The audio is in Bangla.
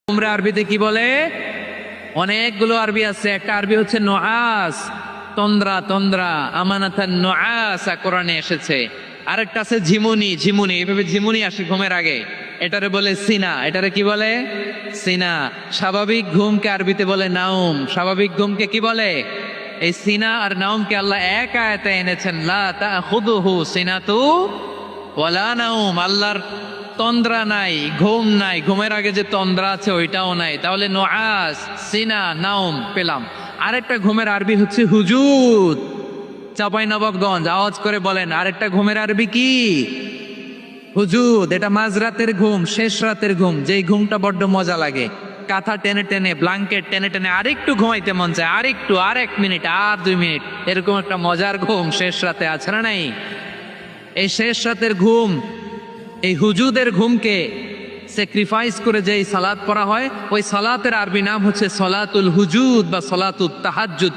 ঘুমরে আরবিতে কি বলে? অনেকগুলো আরবি আছে। একটা আরবি হচ্ছে নুআস, তন্দ্রা তন্দ্রা, আমানাতান নুআসা কোরআনে এসেছে। আরেকটা আছে ঝিমুনি, ঝিমুনি, এইভাবে ঝিমুনি আসে ঘুমের আগে, এটারে বলে সিনা। এটারে কি বলে? সিনা। স্বাভাবিক ঘুমকে আরবিতে বলে নাউম। স্বাভাবিক ঘুমকে কি বলে? এই সিনা আর নাউমকে আল্লাহ এক আয়াতে এনেছেন, লা তাখুযুহু সিনাতু ওয়ালা নাউম। আল্লাহর তন্দ্রা নাই, ঘুম নাই, ঘুমের আগে যে তন্দ্রা আছে ওইটাও নাই। তাহলে নুআস, সিনা, নাউম পেলাম। আরেকটা ঘুমের আরবি হচ্ছে হুজুদ। চাঁপাইনবাবগঞ্জ আওয়াজ করে বলেন, আরেকটা ঘুমের আরবি কি? হুজুদ। এটা মাঝরাতের ঘুম, শেষ রাতের ঘুম, যেই ঘুমটা বড্ড মজা লাগে। কাঁথা টেনে টেনে, ব্ল্যাঙ্কেট টেনে টেনে আরেকটু ঘুমাইতে মন চায়, আরেকটু, আর 1 মিনিট, আর 2 মিনিট, এরকম একটা মজার ঘুম শেষ রাতে আছে না নাই? এই শেষ রাতের ঘুম, এই হুজুদের ঘুমকে স্যাক্রিফাইস করে যেই সালাত পড়া হয়, ওই সালাতের আরবি নাম হচ্ছে সলাতুল হুজুদ বা সলাতুত তাহাজ্জুদ।